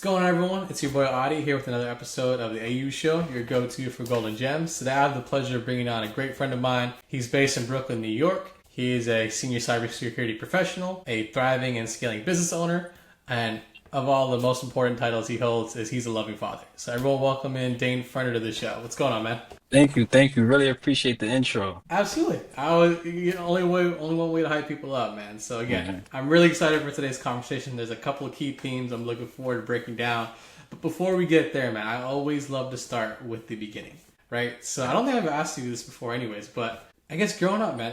going on, everyone? It's your boy Adi here with another episode of the AU Show, your go-to for golden gems. Today I have the pleasure of bringing on a great friend of mine. He's based in Brooklyn, New York. He is a senior cybersecurity professional, a thriving and scaling business owner, and of all the most important titles he holds is he's a loving father. So everyone welcome in Dane Fenner to the show. What's going on, man? Thank you. Really appreciate the intro. Absolutely. I was only one way to hype people up, man. So again, Mhm. I'm really excited for today's conversation. There's a couple of key themes I'm looking forward to breaking down. But before we get there, man, I always love to start with the beginning, right? So I don't think I've asked you this before, anyways. But I guess growing up, man,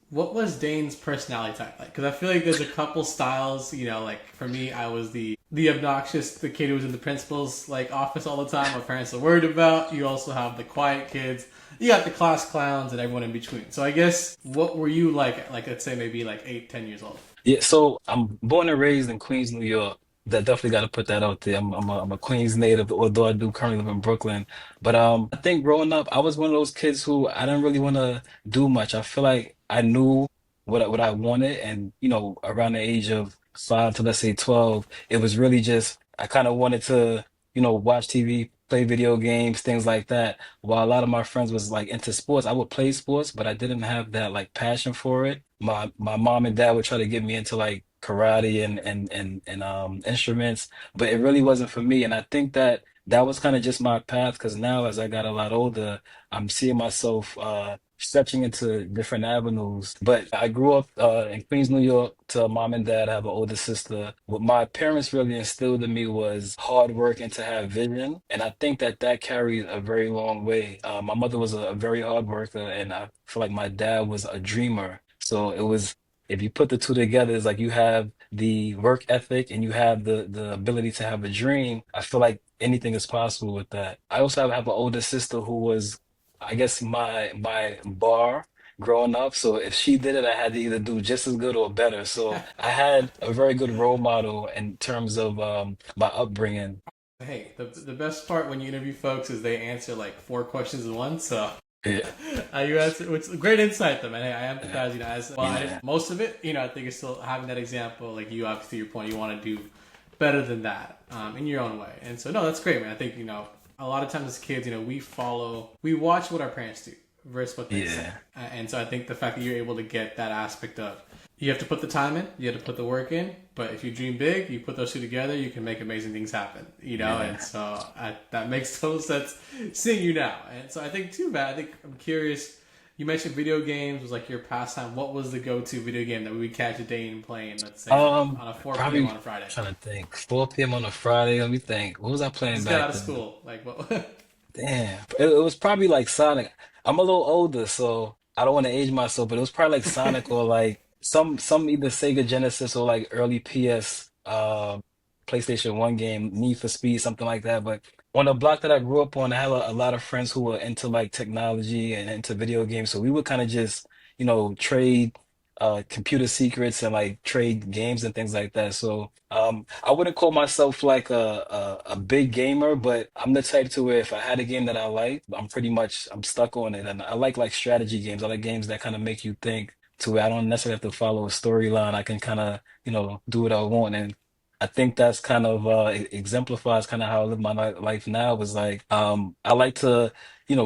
what was Dane's personality type like? Because I feel like there's a couple styles. Like for me, I was the obnoxious, the kid who was in the principal's office all the time. My parents are worried about. You also have the quiet kids. You got the class clowns and everyone in between. So I guess what were you like? Like let's say maybe like 8, 10 years old. Yeah, so I'm born and raised in Queens, New York. That definitely got to put that out there. I'm a Queens native, although I do currently live in Brooklyn. But I think growing up, I was one of those kids who I didn't really want to do much. I feel like I knew what I wanted, and around the age of 5 to let's say 12, it was really just I kind of wanted to watch TV, play video games, things like that. While a lot of my friends was like into sports, I would play sports, but I didn't have that like passion for it. My mom and dad would try to get me into like karate and instruments, but it really wasn't for me. And I think that that was kind of just my path because now as I got a lot older, I'm seeing myself stretching into different avenues. But I grew up in Queens, New York to mom and dad. I have an older sister. What my parents really instilled in me was hard work and to have vision. And I think that that carries a very long way. My mother was a very hard worker, and I feel like my dad was a dreamer. So it was, if you put the two together, it's like you have the work ethic and you have the ability to have a dream. I feel like anything is possible with that. I also have an older sister who was, I guess, my bar growing up. So if she did it, I had to either do just as good or better. So I had a very good role model in terms of my upbringing. Hey, the best part when you interview folks is they answer like 4 questions in one. So Yeah, you answer, which is great insight, though, man. Hey, I empathize. As well, yeah, most of it, I think it's still having that example. Like you, obviously, your point, you want to do better than that in your own way. And so, no, that's great, man. I think a lot of times as kids, we watch what our parents do versus what they say. yeah, And so, I think the fact that you're able to get that aspect of you have to put the time in, you have to put the work in. But if you dream big, you put those two together, you can make amazing things happen. And yeah. so that makes total sense seeing you now. And so I think too, man. I think I'm curious. You mentioned video games was like your pastime. What was the go-to video game that we would catch a Dane playing? Let's say on a 4 p.m. Probably on a Friday. trying to think. 4 p.m. on a Friday. Let me think. What was I playing Just got out back of then? school. Like what? Damn. It was probably like Sonic. I'm a little older, so I don't want to age myself, but it was probably like Sonic or like some either Sega Genesis or like early PS PlayStation 1 game, Need for Speed, something like that. But on the block that I grew up on, I had a lot of friends who were into like technology and into video games. So we would kind of just, trade computer secrets and like trade games and things like that. So I wouldn't call myself like a big gamer, but I'm the type to where if I had a game that I like, I'm stuck on it. And I like strategy games. I like games that kind of make you think to where I don't necessarily have to follow a storyline. I can kind of, do what I want. And I think that's kind of exemplifies kind of how I live my life now was like I like to,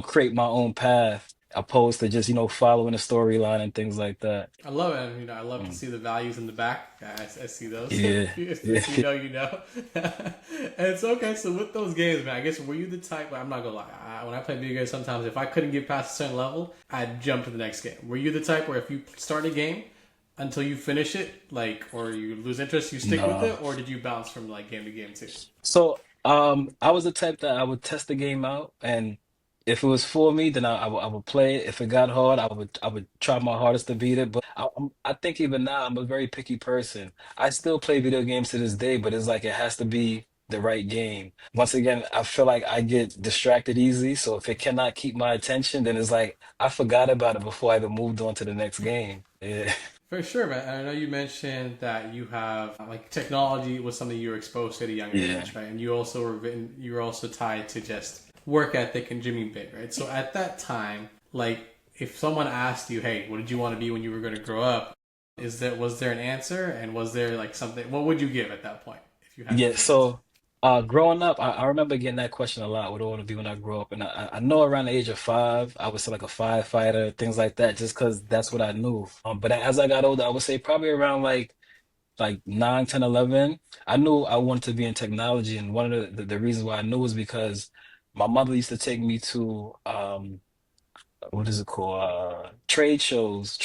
create my own path opposed to just, following a storyline and things like that. I love it. And, I love to Mm. see the values in the back. I see those. Yeah. If you know, you know. And it's okay. So with those games, man, I guess were you the type? I'm not gonna lie. When I play video games, sometimes if I couldn't get past a certain level, I'd jump to the next game. Were you the type where if you start a game until you finish it, like, or you lose interest, you stick with No. it, or did you bounce from like game to game too? So I was the type that I would test the game out, and if it was for me, then I would play it. If it got hard, I would try my hardest to beat it. But I think even now I'm a very picky person. I still play video games to this day, but it's like it has to be the right game. Once again, I feel like I get distracted easy, so if it cannot keep my attention, then it's like I forgot about it before I even moved on to the next game. Yeah. For sure, man. And I know you mentioned that you have like technology was something you were exposed to at a younger Yeah. age, right? And you were also tied to just work ethic and dreaming big, right? So at that time, like if someone asked you, "Hey, what did you want to be when you were going to grow up?" Was there an answer, and was there like something? What would you give at that point if you had to Yeah, give an answer? Growing up, I remember getting that question a lot. What do I want to be when I grow up? And I know around the age of 5, I was like a firefighter, things like that, just because that's what I knew. But as I got older, I would say probably around like 9, 10, 11, I knew I wanted to be in technology. And one of the reasons why I knew was because my mother used to take me to what is it called? Trade shows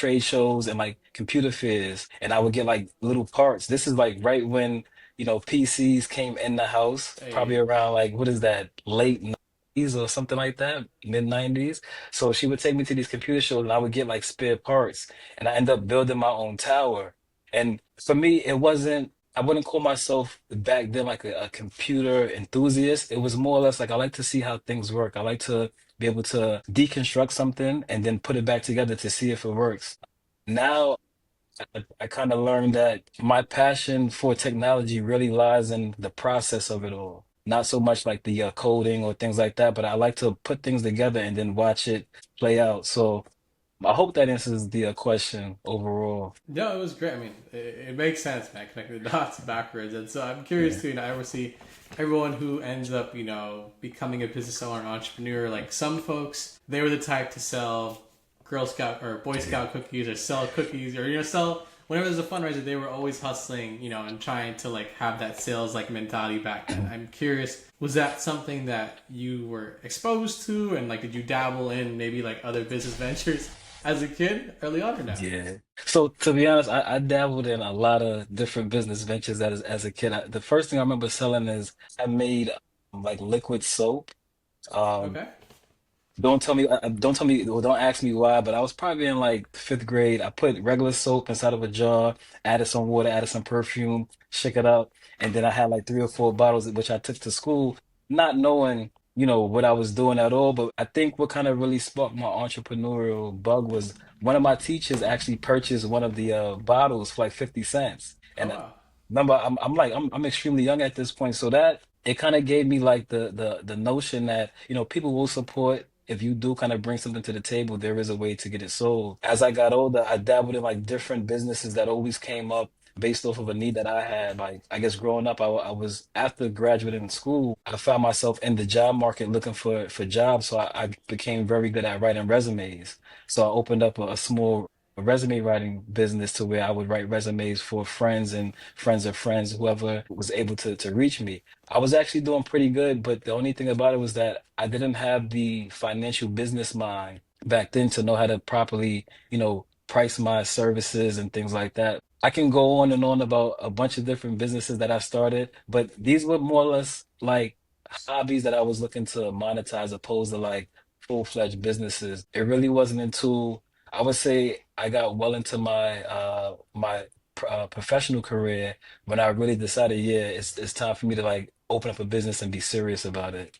and like computer fairs. And I would get like little parts. This is like right when, PCs came in the house, probably Hey, around like, what is that, late 90s or something like that, mid 90s. So she would take me to these computer shows and I would get like spare parts. And I end up building my own tower. And for me, I wouldn't call myself back then like a computer enthusiast. It was more or less like I like to see how things work. I like to be able to deconstruct something and then put it back together to see if it works. Now, I kind of learned that my passion for technology really lies in the process of it all. Not so much like the coding or things like that, but I like to put things together and then watch it play out. So I hope that answers the question overall. no, it was great. I mean, it makes sense, man. Connecting the dots backwards, and so I'm curious Yeah. to, ever see everyone who ends up, becoming a business owner, an entrepreneur. Like some folks, they were the type to sell Girl Scout or Boy Scout cookies, or sell cookies, or sell whenever there's a fundraiser. They were always hustling, and trying to like have that sales like mentality back then. I'm curious, was that something that you were exposed to, and like did you dabble in maybe like other business ventures as a kid early on or no? Yeah. So to be honest, I dabbled in a lot of different business ventures as a kid. The first thing I remember selling is I made like liquid soap. Um, Okay. don't tell me, or don't ask me why, but I was probably in like fifth grade. I put regular soap inside of a jar, added some water, added some perfume, shook it up, and then I had like 3 or 4 bottles, which I took to school, not knowing, what I was doing at all. But I think what kind of really sparked my entrepreneurial bug was one of my teachers actually purchased one of the bottles for like 50 cents. Oh And wow. remember, I'm extremely young at this point, so that it kind of gave me like the notion that people will support if you do kind of bring something to the table. There is a way to get it sold. As I got older, I dabbled in like different businesses that always came up based off of a need that I had. Like I guess growing up, I was after graduating school, I found myself in the job market looking for jobs, so I became very good at writing resumes. So I opened up a small resume writing business to where I would write resumes for friends and friends of friends, whoever was able to reach me. I was actually doing pretty good, but the only thing about it was that I didn't have the financial business mind back then to know how to properly, price my services and things like that. I can go on and on about a bunch of different businesses that I started, but these were more or less like hobbies that I was looking to monetize opposed to like full-fledged businesses. It really wasn't until I would say I got well into my professional career when I really decided, yeah, it's time for me to like open up a business and be serious about it.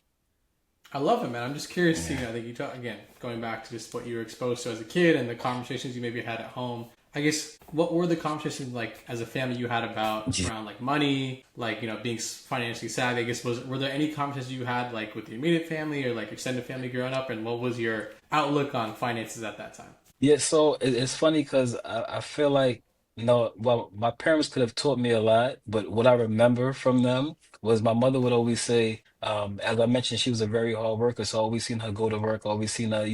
I love it, man. I'm just curious to, Yeah. I think you talk again, going back to just what you were exposed to as a kid and the conversations you maybe had at home. I guess what were the conversations like as a family you had about Yeah. around like money, like being financially savvy? I guess were there any conversations you had like with your immediate family or like extended family growing up, and what was your outlook on finances at that time? Yeah, so it's funny because I feel like, well, my parents could have taught me a lot, but what I remember from them was my mother would always say, as I mentioned, she was a very hard worker, so I always seen her go to work, always seen her,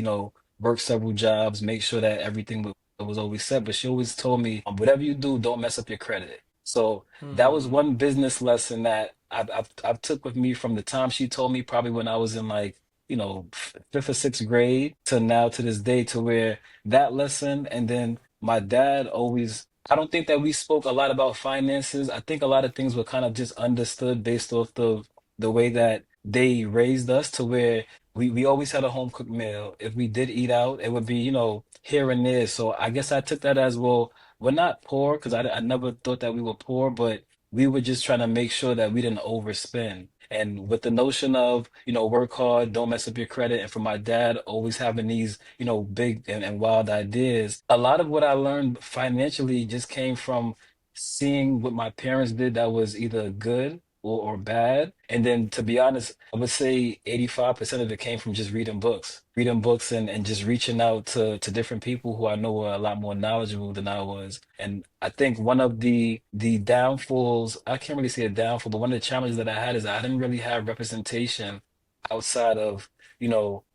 work several jobs, make sure that everything was always set. But she always told me, whatever you do, don't mess up your credit. So that was Hmm. one business lesson that I've took with me from the time she told me, probably when I was in like, fifth or sixth grade to now to this day, to where that lesson. And then my dad always, I don't think that we spoke a lot about finances. I think a lot of things were kind of just understood based off the way that they raised us, to where we always had a home cooked meal. If we did eat out, it would be, here and there. So I guess I took that as, well, we're not poor, because I never thought that we were poor, but we were just trying to make sure that we didn't overspend. And with the notion of, work hard, don't mess up your credit. And for my dad always having these, big and wild ideas, a lot of what I learned financially just came from seeing what my parents did that was either good or bad. And then to be honest, I would say 85% of it came from just reading books and just reaching out to different people who I know were a lot more knowledgeable than I was. And I think one of the downfalls, I can't really say a downfall, but one of the challenges that I had is I didn't really have representation outside of,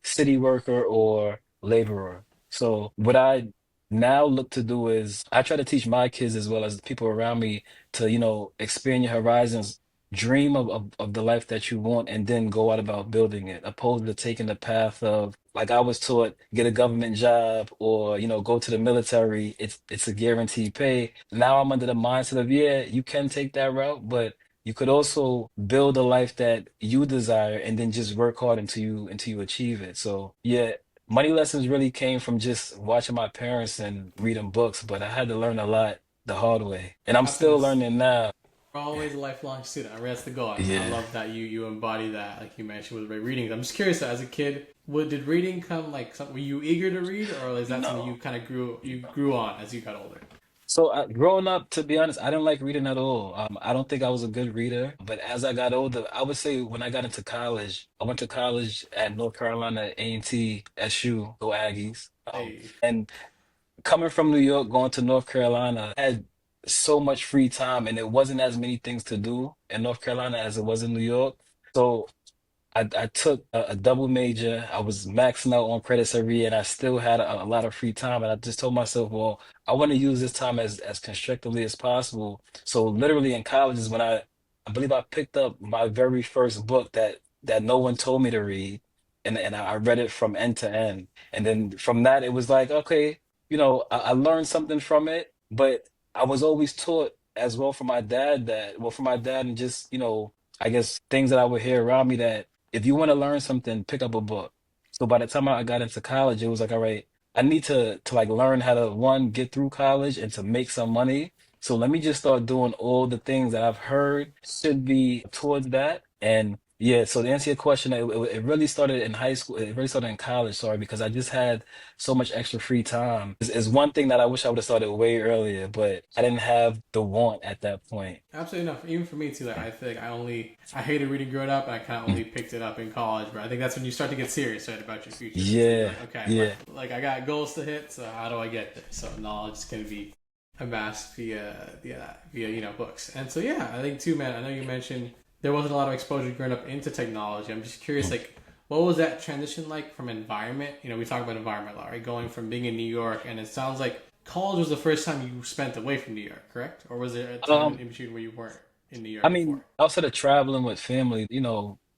city worker or laborer. So what I now look to do is I try to teach my kids as well as the people around me to, expand your horizons, dream of the life that you want, and then go out about building it, opposed to taking the path of, like I was taught, get a government job or, go to the military. It's a guaranteed pay. Now I'm under the mindset of, yeah, you can take that route, but you could also build a life that you desire and then just work hard until you achieve it. So yeah, money lessons really came from just watching my parents and reading books, but I had to learn a lot the hard way. And I'm Absolutely. still learning now. Always a lifelong student. I mean, that's the goal. I Yeah. love that you embody that, like you mentioned with reading. I'm just curious, as a kid, did reading come like something? Were you eager to read, or is that something you No. kind of grew on as you got older? So growing up, to be honest, I didn't like reading at all. I don't think I was a good reader. But as I got older, I would say when I got into college, I went to college at North Carolina A&T SU, go Aggies. Hey, And coming from New York, going to North Carolina, I had so much free time, and it wasn't as many things to do in North Carolina as it was in New York. So I took a double major. I was maxing out on credits every year, and I still had a lot of free time. And I just told myself, well, I want to use this time as constructively as possible. So literally in college is when I believe I picked up my very first book that no one told me to read, and I read it from end to end. And then from that, it was like, okay, I learned something from it, but I was always taught as well from my dad from my dad and just, I guess things that I would hear around me that if you want to learn something, pick up a book. So by the time I got into college, it was like, all right, I need to like learn how to one, get through college and to make some money. So let me just start doing all the things that I've heard should be towards that. And yeah, so to answer your question, it really started in high school. It really started in college, sorry, because I just had so much extra free time. Is one thing that I wish I would have started way earlier, but I didn't have the want at that point. absolutely enough. Even for me too. Like I think I hated reading growing up, and I kind of only picked it up in college. But I think that's when you start to get serious, right, about your future. Because then you're Yeah, like, okay, yeah. like I got goals to hit, so how do I get there? So knowledge can be amassed via books. And so yeah, I think too, man. I know you mentioned there wasn't a lot of exposure growing up into technology. I'm just curious, like, what was that transition like from environment? We talk about environment a lot, right? Going from being in New York, and it sounds like college was the first time you spent away from New York, correct? Or was there a time Um, in between where you weren't in New I York mean, before? outside of traveling with family,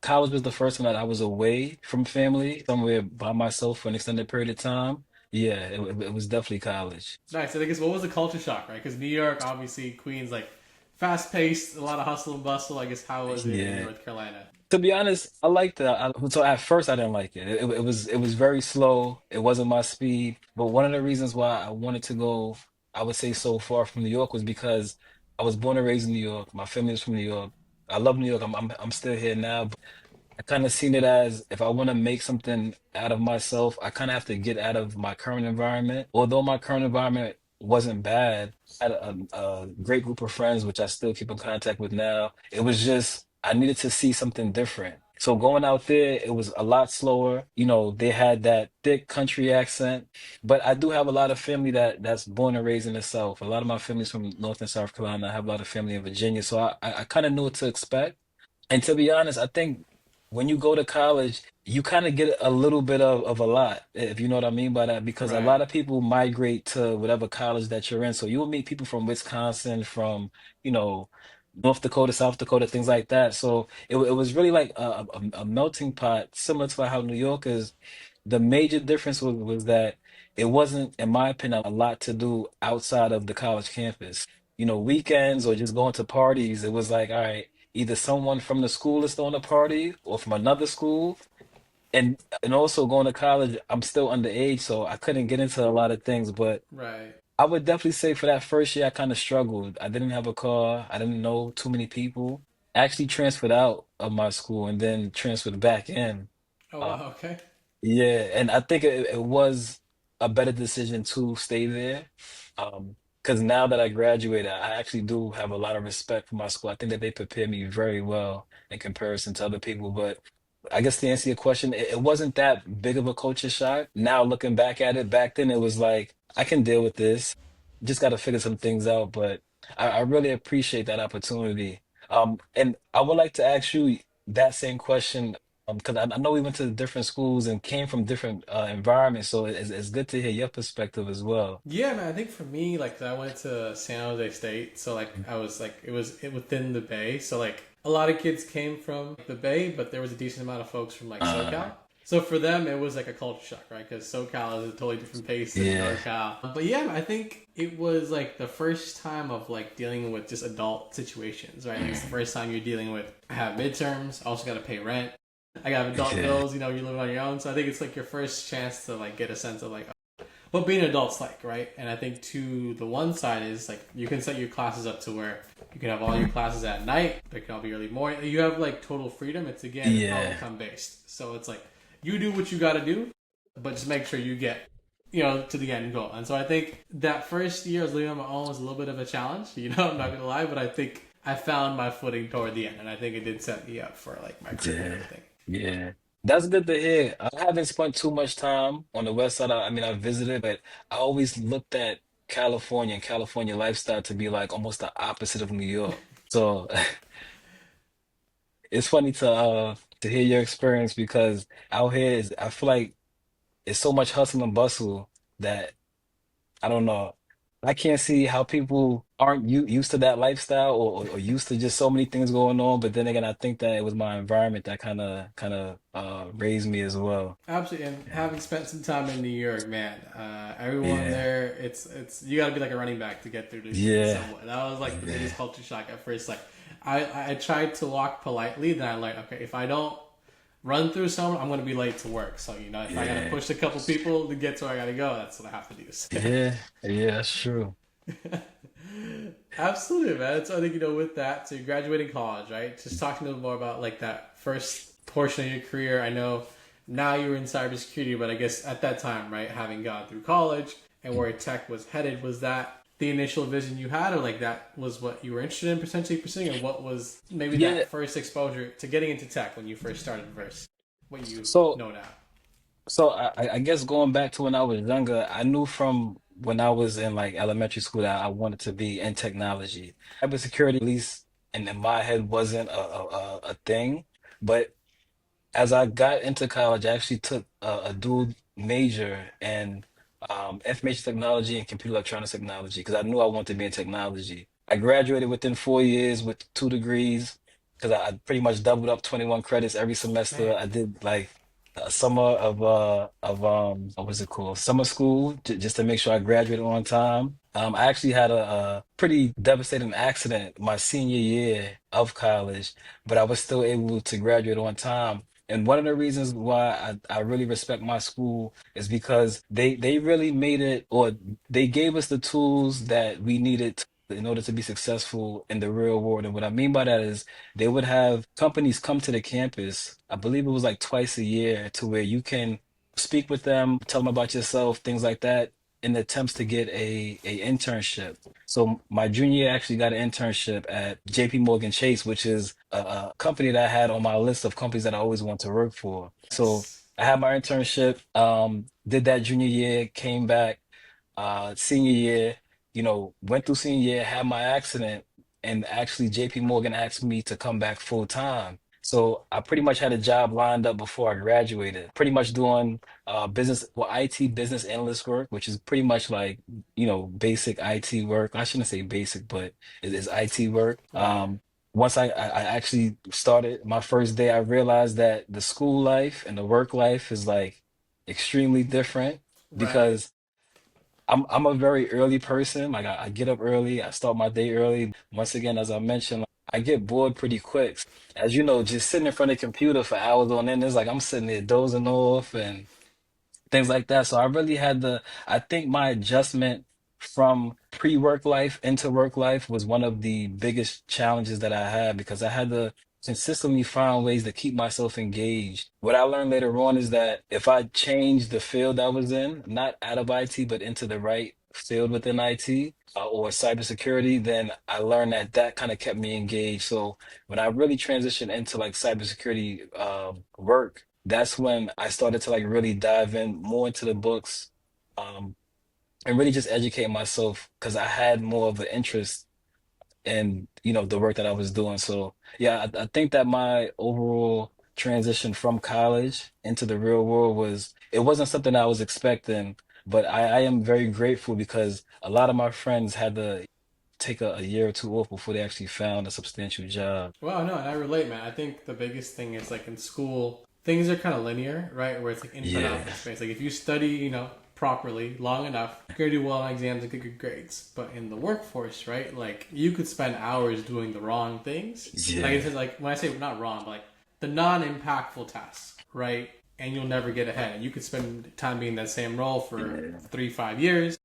college was the first time that I was away from family, somewhere by myself for an extended period of time. Yeah, it was definitely college. Nice. And I guess what was the culture shock, right? Because New York, obviously, Queens, like fast paced, a lot of hustle and bustle. I guess how was it in Yeah. North Carolina? To be honest, I liked that. So at first I didn't like it. It was very slow. It wasn't my speed. But one of the reasons why I wanted to go, I would say so far from New York was because I was born and raised in New York. My family is from New York. I love New York. I'm still here now. I kind of seen it as if I want to make something out of myself, I kind of have to get out of my current environment. Although my current environment wasn't bad, I had a great group of friends, which I still keep in contact with now. It was just, I needed to see something different. So going out there, it was a lot slower. They had that thick country accent, but I do have a lot of family that's born and raised in the South. A lot of my family's from North and South Carolina. I have a lot of family in Virginia, so I kind of knew what to expect. And to be honest, I think when you go to college, you kind of get a little bit of a lot, if you know what I mean by that, because a Right. lot of people migrate to whatever college that you're in. So you'll meet people from Wisconsin, from, you know, North Dakota, South Dakota, things like that. So it was really like a melting pot, similar to how New York is. The major difference was that it wasn't, in my opinion, a lot to do outside of the college campus. Weekends or just going to parties, it was like, all right, either someone from the school is throwing a party or from another school. And also going to college, I'm still underage, so I couldn't get into a lot of things. But Right. I would definitely say for that first year, I kind of struggled. I didn't have a car. I didn't know too many people. I actually transferred out of my school and then transferred back in. Oh Uh, wow. Okay. yeah, and I think it was a better decision to stay there. because now that I graduated, I actually do have a lot of respect for my school. I think that they prepared me very well in comparison to other people. But I guess to answer your question, it wasn't that big of a culture shock. Now looking back at it, back then it was like, I can deal with this. Just got to figure some things out. But I really appreciate that opportunity. And I would like to ask you that same question, because I know we went to different schools and came from different environments. So it's good to hear your perspective as well. Yeah, man. I think for me, like I went to San Jose State, so like I was like within the Bay, so like a lot of kids came from the Bay, but there was a decent amount of folks from like Uh, SoCal. So for them, it was like a culture shock, right? Because SoCal is a totally different pace than yeah. NorCal. But yeah, I think it was like the first time of like dealing with just adult situations, right? It's the first time you're dealing with I have midterms, I also got to pay rent, I got adult Yeah. bills, you're living on your own. So I think it's like your first chance to like get a sense of like what being an adult's like, right? And I think to the one side is like you can set your classes up to where you can have all your classes at night. They can all be early morning. You have like total freedom. It's again Yeah. outcome based. So it's like you do what you got to do, but just make sure you get to the end goal. And so I think that first year I was living on my own was a little bit of a challenge. I'm not gonna lie, but I think I found my footing toward the end, and I think it did set me up for like my career and Yeah. everything. Yeah. That's good to hear. I haven't spent too much time on the west side. I mean, I visited, but I always looked at California and California lifestyle to be like almost the opposite of New York. So it's funny to hear your experience because out here is I feel like it's so much hustle and bustle that I don't know. I can't see how people aren't used to that lifestyle or used to just so many things going on. But then again, I think that it was my environment that kind of raised me as well. Absolutely, and having spent some time in New York, man, everyone Yeah, there, it's you got to be like a running back to get through the yeah, subway. That was like the yeah, biggest culture shock at first. Like, I tried to walk politely, then I learned, okay, if I don't run through someone, I'm gonna be late to work. So if I gotta yeah, push a couple people to get to where I gotta go, that's what I have to do. So. yeah, yeah. That's true. Absolutely, man. So I think with that, so you're graduating college, right? Just talking a little more about like that first portion of your career. I know now you're in cybersecurity, but I guess at that time, right, having gone through college and where tech was headed, was that the initial vision you had, or like that was what you were interested in potentially pursuing, or what was maybe Yeah. that first exposure to getting into tech when you first started versus what you So know now? I guess going back to when I was younger, I knew from when I was in like elementary school that I wanted to be in technology. Cybersecurity, at least in my head, wasn't a thing. But as I got into college, I actually took a dual major in information technology and computer electronics technology because I knew I wanted to be in technology. I graduated within 4 years with 2 degrees because I pretty much doubled up 21 credits every semester. Man, I did like a summer of what was it called? Summer school just to make sure I graduated on time. I actually had a pretty devastating accident my senior year of college, but I was still able to graduate on time. And one of the reasons why I really respect my school is because they really made it, or they gave us the tools that we needed in order to be successful in the real world. And what I mean by that is they would have companies come to the campus. I believe it was like twice a year to where you can speak with them, tell them about yourself, things like that, in attempts to get a internship. So my junior year, I actually got an internship at JP Morgan Chase, which is a company that I had on my list of companies that I always want to work for. So yes, I had my internship, did that junior year, came back, senior year, went through senior year, had my accident, and actually JP Morgan asked me to come back full time. So I pretty much had a job lined up before I graduated, pretty much doing IT business analyst work, which is pretty much like, basic IT work. I shouldn't say basic, but it is IT work. right, Once I actually started my first day, I realized that the school life and the work life is like extremely different right. because I'm a very early person. Like I get up early, I start my day early. Once again, as I mentioned, I get bored pretty quick. As you know, just sitting in front of the computer for hours on end, it's like I'm sitting there dozing off and things like that. So I really had I think my adjustment from pre-work life into work life was one of the biggest challenges that I had because I had to consistently find ways to keep myself engaged. What I learned later on is that if I changed the field I was in, not out of IT, but into the right field within IT or cybersecurity, then I learned that that kind of kept me engaged. So when I really transitioned into like cybersecurity work, that's when I started to like really dive in more into the books, um, and really just educate myself because I had more of an interest in, the work that I was doing. So yeah, I think that my overall transition from college into the real world it wasn't something I was expecting, but I am very grateful because a lot of my friends had to take a year or two off before they actually found a substantial job. Well, no, and I relate, man. I think the biggest thing is like in school, things are kind of linear, right? Where it's like input Yeah, output space. Like if you study, properly long enough, you're gonna do well on exams and get good grades. But in the workforce, right? Like you could spend hours doing the wrong things. Like yeah, it's like when I say not wrong, but like the non-impactful tasks, right? And you'll never get ahead. And you could spend time being in that same role for yeah, 3, 5 years,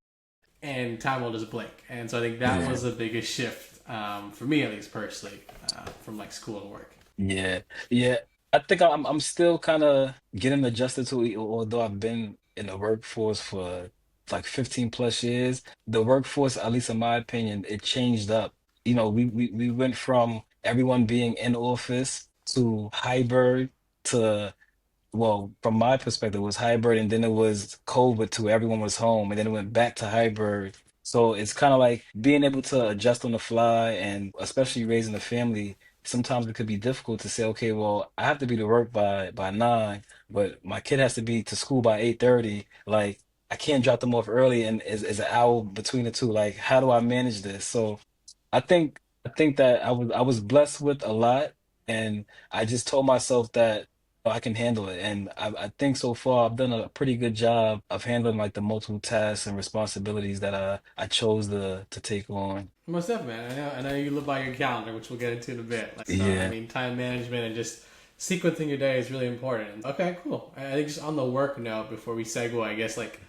and time will just blink. And so I think that yeah. was the biggest shift for me, at least personally, from like school to work. Yeah, yeah. I think I'm still kind of getting adjusted to it, although I've been in the workforce for like 15 plus years. The workforce, at least in my opinion, it changed up. We went from everyone being in office to hybrid to, well, from my perspective, it was hybrid, and then it was COVID to everyone was home, and then it went back to hybrid. So it's kind of like being able to adjust on the fly, and especially raising a family. Sometimes it could be difficult to say, okay, well, I have to be to work by 9, but my kid has to be to school by 8:30. Like I can't drop them off early, and is an hour between the two. Like how do I manage this? So I think that I was blessed with a lot, and I just told myself that I can handle it. And I think so far I've done a pretty good job of handling like the multiple tasks and responsibilities that I chose to take on. Most definitely, man. I know you live by your calendar, which we'll get into in a bit. Like, so, I Yeah, mean, time management and just sequencing your day is really important. Okay, cool. I think just on the work note, before we segue, I guess, like,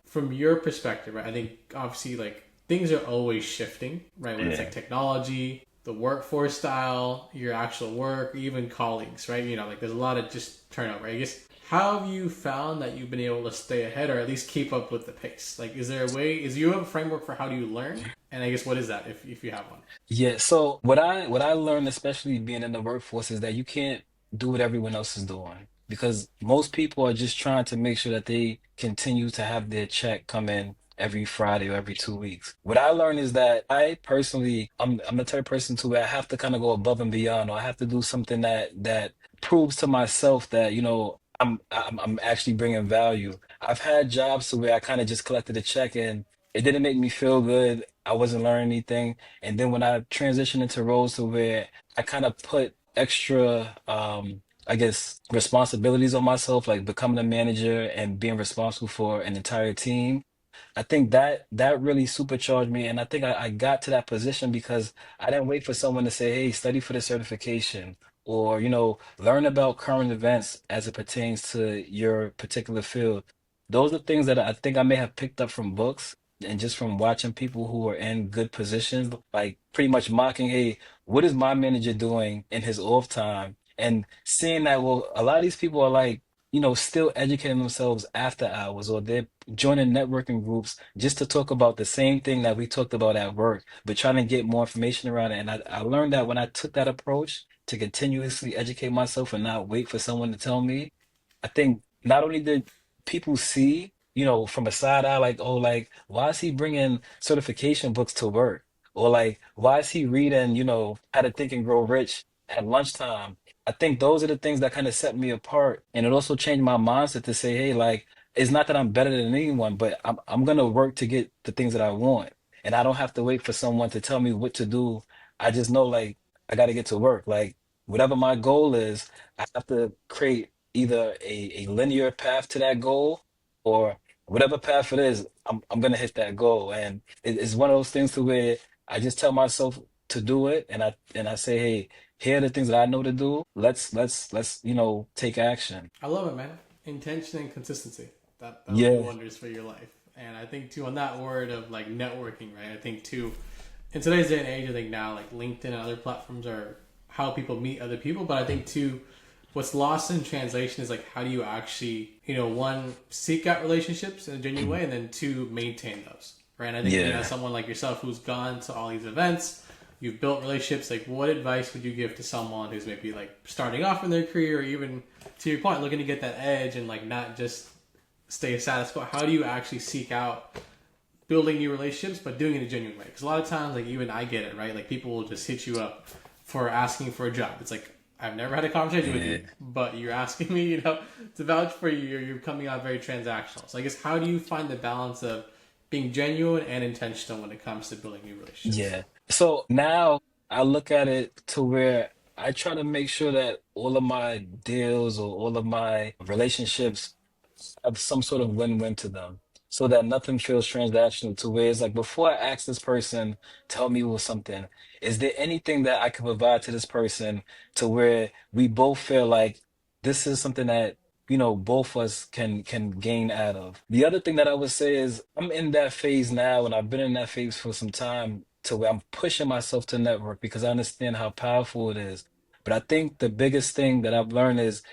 from your perspective, right, I think obviously, like, things are always shifting, right? Whether it's yeah. like technology, the workforce style, your actual work, even colleagues, right? Like, there's a lot of just turnover. I guess, how have you found that you've been able to stay ahead or at least keep up with the pace? Like, is there a way, is you have a framework for how do you learn? And I guess what is that if you have one? Yeah, so what I learned, especially being in the workforce, is that you can't do what everyone else is doing because most people are just trying to make sure that they continue to have their check come in every Friday or every 2 weeks. What I learned is that I personally, I'm the type of person to where I have to kind of go above and beyond, or I have to do something that proves to myself that, I'm actually bringing value. I've had jobs to where I kind of just collected a check and it didn't make me feel good. I wasn't learning anything. And then when I transitioned into roles to where I kind of put extra, I guess, responsibilities on myself, like becoming a manager and being responsible for an entire team, I think that really supercharged me. And I think I got to that position because I didn't wait for someone to say, hey, study for the certification or, learn about current events as it pertains to your particular field. Those are things that I think I may have picked up from books and just from watching people who are in good positions, like pretty much mocking, hey, what is my manager doing in his off time? And seeing that, well, a lot of these people are like, still educating themselves after hours, or they're joining networking groups just to talk about the same thing that we talked about at work, but trying to get more information around it. And I learned that when I took that approach to continuously educate myself and not wait for someone to tell me, I think not only did people see, from a side eye, like, oh, like, why is he bringing certification books to work? Or like, why is he reading, How to Think and Grow Rich at lunchtime? I think those are the things that kind of set me apart. And it also changed my mindset to say, hey, like, it's not that I'm better than anyone, but I'm gonna work to get the things that I want. And I don't have to wait for someone to tell me what to do. I just know like I gotta get to work. Like whatever my goal is, I have to create either a linear path to that goal or whatever path it is, I'm gonna hit that goal. And it's one of those things to where I just tell myself to do it and I say, hey, here are the things that I know to do. Let's take action. I love it, man. Intention and consistency. That'll do Yeah. wonders for your life. And I think too on that word of like networking, right? I think too in today's day and age, I think now like LinkedIn and other platforms are how people meet other people. But I think too, what's lost in translation is like how do you actually, one, seek out relationships in a genuine way, and then two, maintain those, right? And I think, as Yeah. someone like yourself who's gone to all these events, you've built relationships. Like, what advice would you give to someone who's maybe like starting off in their career, or even to your point, looking to get that edge and like not just stay status quo? How do you actually seek out building new relationships, but doing it in a genuine way? Because a lot of times, like even I get it, right? Like people will just hit you up for asking for a job. It's like, I've never had a conversation with Yeah. you, but you're asking me, to vouch for you. You're coming out very transactional. So I guess, how do you find the balance of being genuine and intentional when it comes to building new relationships? Yeah. So now I look at it to where I try to make sure that all of my deals or all of my relationships have some sort of win-win to them so that nothing feels transactional to where it's like before I ask this person, tell me with something, is there anything that I can provide to this person to where we both feel like this is something that both of us can gain out of. The other thing that I would say is I'm in that phase now and I've been in that phase for some time to where I'm pushing myself to network because I understand how powerful it is. But I think the biggest thing that I've learned is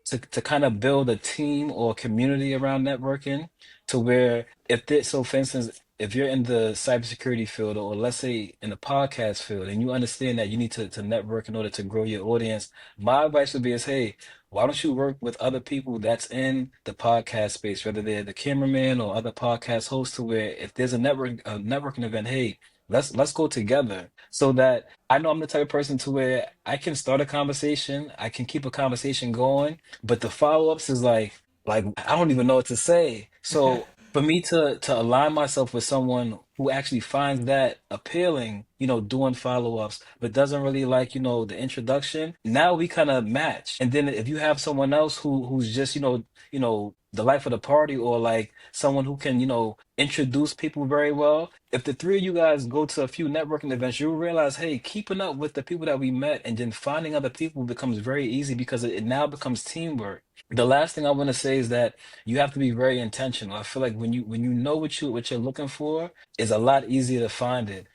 to kind of build a team or community around networking to where if this, so for instance, if you're in the cybersecurity field or let's say in the podcast field and you understand that you need to network in order to grow your audience, my advice would be is, hey, why don't you work with other people that's in the podcast space, whether they're the cameraman or other podcast hosts, to where if there's a networking event, hey, let's go together so that I know I'm the type of person to where I can start a conversation, I can keep a conversation going, but the follow-ups is like I don't even know what to say. So for me to align myself with someone who actually finds that appealing, doing follow-ups, but doesn't really like, the introduction, now we kind of match. And then if you have someone else who's just, the life of the party or like someone who can, introduce people very well. If the three of you guys go to a few networking events, you'll realize, hey, keeping up with the people that we met and then finding other people becomes very easy because it now becomes teamwork. The last thing I want to say is that you have to be very intentional. I feel like when you know what you're looking for, it's a lot easier to find it.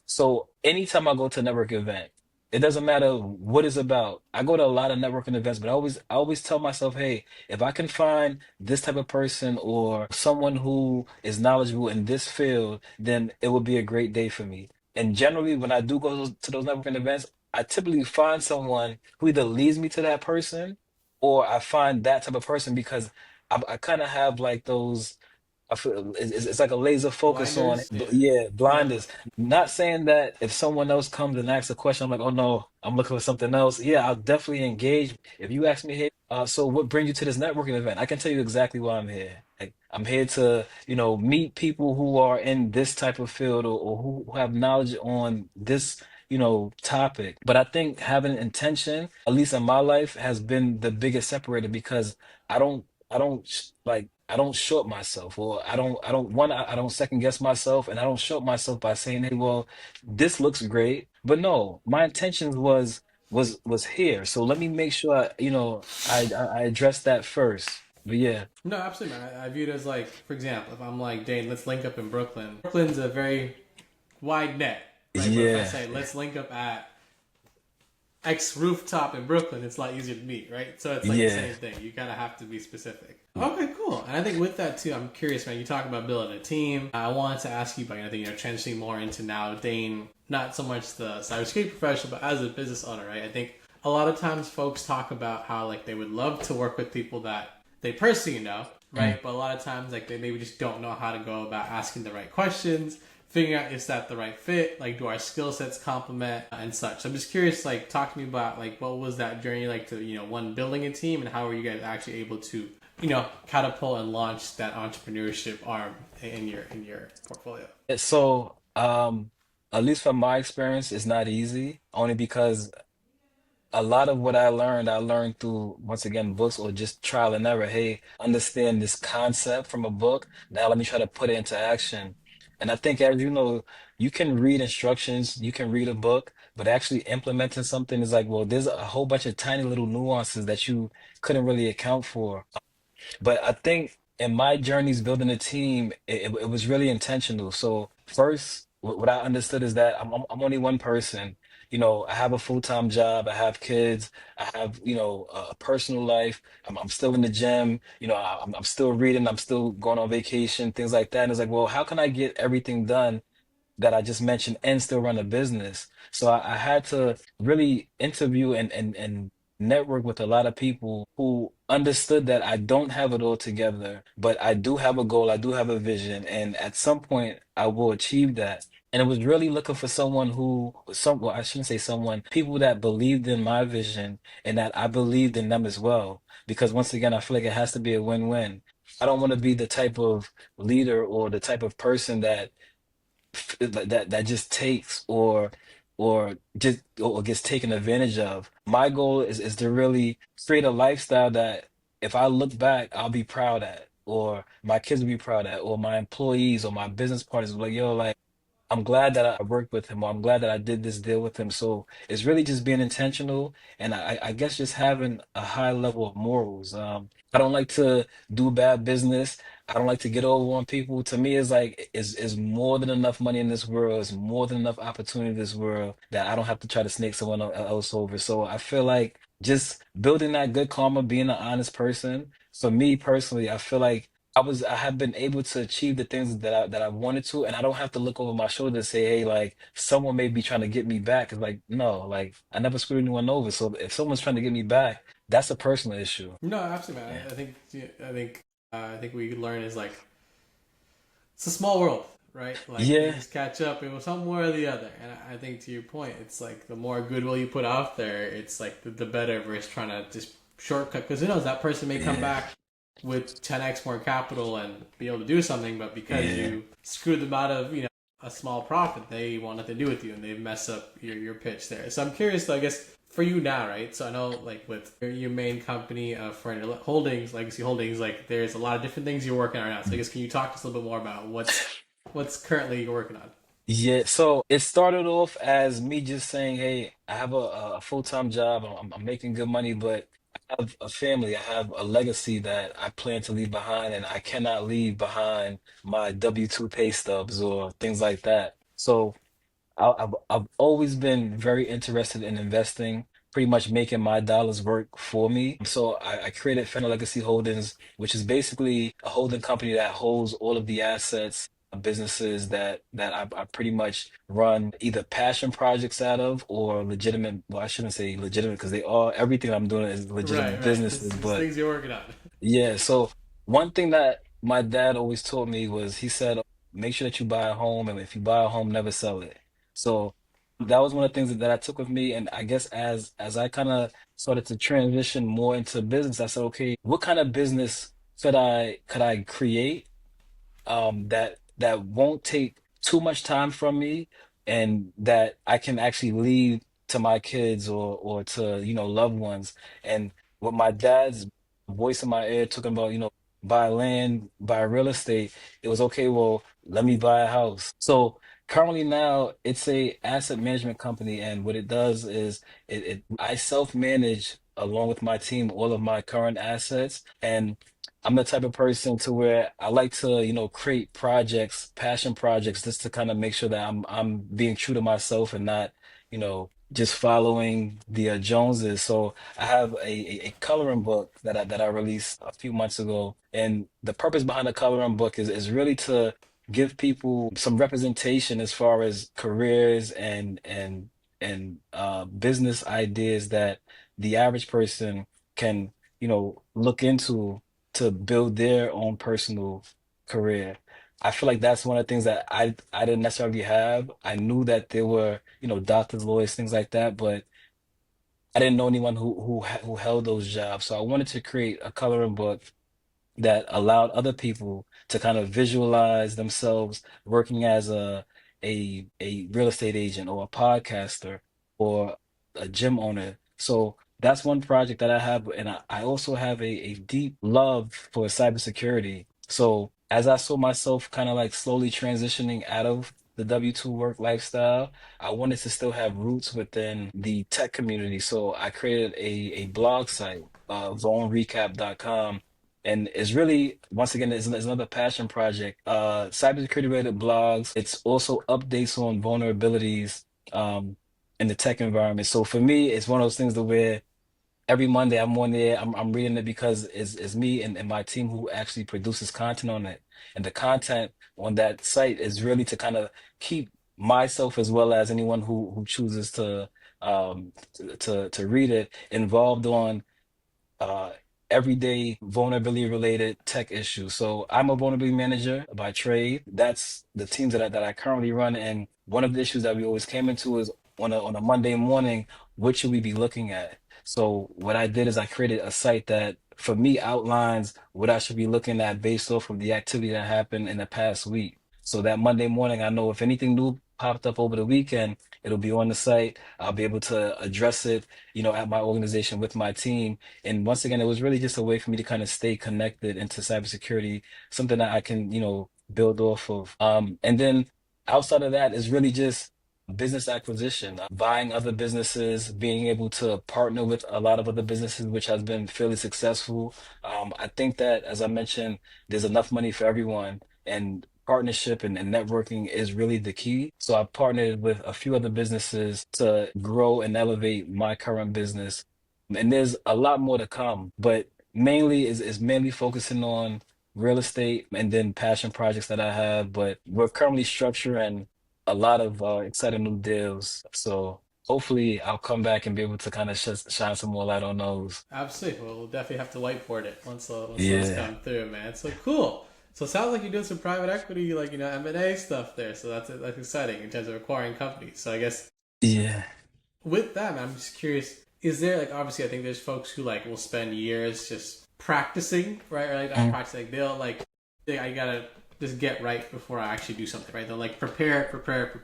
So anytime I go to a network event, it doesn't matter what it's about. I go to a lot of networking events, but I always tell myself, hey, if I can find this type of person or someone who is knowledgeable in this field, then it would be a great day for me. And generally, when I do go to those networking events, I typically find someone who either leads me to that person or I find that type of person because I kind of have like those. I feel it's like a laser focus on Blinders, yeah, yeah, yeah. blinders. Not saying that if someone else comes and asks a question, I'm like, oh no, I'm looking for something else. Yeah, I'll definitely engage. If you ask me, hey, so what brings you to this networking event? I can tell you exactly why I'm here. Like, I'm here to, meet people who are in this type of field or who have knowledge on this, topic. But I think having intention, at least in my life, has been the biggest separator because I don't I don't short myself or I don't second guess myself and I don't short myself by saying, hey, well, this looks great. But no, my intentions was here. So let me make sure I address that first. But yeah. No, absolutely, man. I view it as like, for example, if I'm like, Dane, let's link up in Brooklyn. Brooklyn's a very wide net, right? But if I Yeah. say, let's link up at X rooftop in Brooklyn, it's a lot easier to meet, right? So it's like the Yeah. same thing. You kind of have to be specific. Okay, cool. And I think with that too, I'm curious, man. You talk about building a team. I wanted to ask you about, I think, transitioning more into now, Dane, not so much the cybersecurity professional, but as a business owner, right? I think a lot of times folks talk about how like they would love to work with people that they personally know, Mm. right? But a lot of times like they maybe just don't know how to go about asking the right questions, figuring out is that the right fit, like do our skill sets complement and such. So I'm just curious, like talk to me about like what was that journey like to, one, building a team, and how were you guys actually able to, catapult and launch that entrepreneurship arm in your portfolio? So, at least from my experience, it's not easy, only because a lot of what I learned through, once again, books or just trial and error. Hey, understand this concept from a book. Now let me try to put it into action. And I think, as you know, you can read instructions, you can read a book, but actually implementing something is like, well, there's a whole bunch of tiny little nuances that you couldn't really account for. But I think in my journeys building a team, it was really intentional. So first, what I understood is that I'm only one person. I have a full-time job, I have kids, I have, a personal life. I'm still in the gym, I'm still reading, I'm still going on vacation, things like that. And it's like, well, how can I get everything done that I just mentioned and still run a business? So I had to really interview and network with a lot of people who understood that I don't have it all together, but I do have a goal, I do have a vision, and at some point I will achieve that. And it was really looking for someone well, I shouldn't say someone, people that believed in my vision and that I believed in them as well. Because once again, I feel like it has to be a win-win. I don't want to be the type of leader or the type of person that just takes or gets taken advantage of. My goal is to really create a lifestyle that if I look back, I'll be proud at, or my kids will be proud at, or my employees or my business partners will be like, yo, like I'm glad that I worked with him, or I'm glad that I did this deal with him. So it's really just being intentional, and I guess just having a high level of morals. I don't like to do bad business. I don't like to get over on people. To me, it's like is more than enough money in this world. It's more than enough opportunity in this world that I don't have to try to snake someone else over. So I feel like just building that good karma, being an honest person. For me personally, I feel like I have been able to achieve the things that I wanted to, and I don't have to look over my shoulder and say, hey, like someone may be trying to get me back. It's like, no, like I never screwed anyone over. So if someone's trying to get me back, that's a personal issue. No, absolutely, man. Yeah. I think we could learn is like it's a small world, right? Like Yeah. things catch up in some way or the other. And I think to your point, it's like the more goodwill you put out there, it's like the better versus trying to just shortcut. Because who knows, that person may come Yeah. back with 10x more capital and be able to do something, but because Yeah. you screwed them out of a small profit, they want nothing to do with you and they mess up your pitch there. So I'm curious, I guess, for you now, right? So I know, like with your main company, for holdings, Legacy Holdings, like there's a lot of different things you're working on right now. So I guess can you talk to us a little bit more about what's currently you're working on? Yeah, so it started off as me just saying, "Hey, I have a full-time job. I'm making good money, but I have a family. I have a legacy that I plan to leave behind, and I cannot leave behind my W-2 pay stubs or things like that." So I've always been very interested in investing, pretty much making my dollars work for me. So I created Fenner Legacy Holdings, which is basically a holding company that holds all of the assets, businesses that I pretty much run either passion projects out of or legitimate. Well, I shouldn't say legitimate because they are everything I'm doing is Right, legitimate right. businesses, It's but things you're working on. yeah, so one thing that my dad always taught me was he said, make sure that you buy a home, and if you buy a home, never sell it. So that was one of the things that I took with me, and I guess as I kind of started to transition more into business, I said, okay, what kind of business could I create that won't take too much time from me and that I can actually leave to my kids or to loved ones. And with my dad's voice in my ear talking about buy land, buy real estate, it was okay, well, let me buy a house. So currently now it's a asset management company, and what it does is I self-manage along with my team all of my current assets. And I'm the type of person to where I like to, create projects, passion projects, just to kind of make sure that I'm being true to myself and not, just following the Joneses. So I have a coloring book that I released a few months ago, and the purpose behind the coloring book is really to give people some representation as far as careers and business ideas that the average person can, look into to build their own personal career. I feel like that's one of the things that I didn't necessarily have. I knew that there were, doctors, lawyers, things like that, but I didn't know anyone who held those jobs. So I wanted to create a coloring book that allowed other people to kind of visualize themselves working as a real estate agent or a podcaster or a gym owner. So that's one project that I have, and I also have a deep love for cybersecurity. So as I saw myself kind of like slowly transitioning out of the W-2 work lifestyle, I wanted to still have roots within the tech community. So I created a blog site, zonerecap.com, and it's really, once again, it's another passion project. Cybersecurity related blogs. It's also updates on vulnerabilities. Um, in the tech environment. So for me, it's one of those things that where every Monday I'm on there. I'm reading it because it's me and my team who actually produces content on it. And the content on that site is really to kind of keep myself as well as anyone who chooses to read it involved on uh, everyday vulnerability related tech issues. So I'm a vulnerability manager by trade. That's the teams that I currently run. And one of the issues that we always came into is on a Monday morning, what should we be looking at? So what I did is I created a site that for me outlines what I should be looking at based off of the activity that happened in the past week. So that Monday morning, I know if anything new popped up over the weekend, it'll be on the site. I'll be able to address it, at my organization with my team. And once again, it was really just a way for me to kind of stay connected into cybersecurity, something that I can, build off of. And then outside of that is really just business acquisition, buying other businesses, being able to partner with a lot of other businesses, which has been fairly successful. I think that, as I mentioned, there's enough money for everyone, and partnership and networking is really the key. So I've partnered with a few other businesses to grow and elevate my current business, and there's a lot more to come, but mainly is mainly focusing on real estate and then passion projects that I have. But we're currently structuring a lot of exciting new deals, so hopefully I'll come back and be able to kind of shine some more light on those. Absolutely. Well, we'll definitely have to whiteboard it once those Yeah, come through, man. So cool. So it sounds like you're doing some private equity, like M&A stuff there. So that's exciting in terms of acquiring companies. So I guess yeah, with that, man, I'm just curious. Is there like obviously I think there's folks who like will spend years just practicing, right? Or like not mm, practicing. They'll like I gotta just get right before I actually do something, right? They'll like prepare,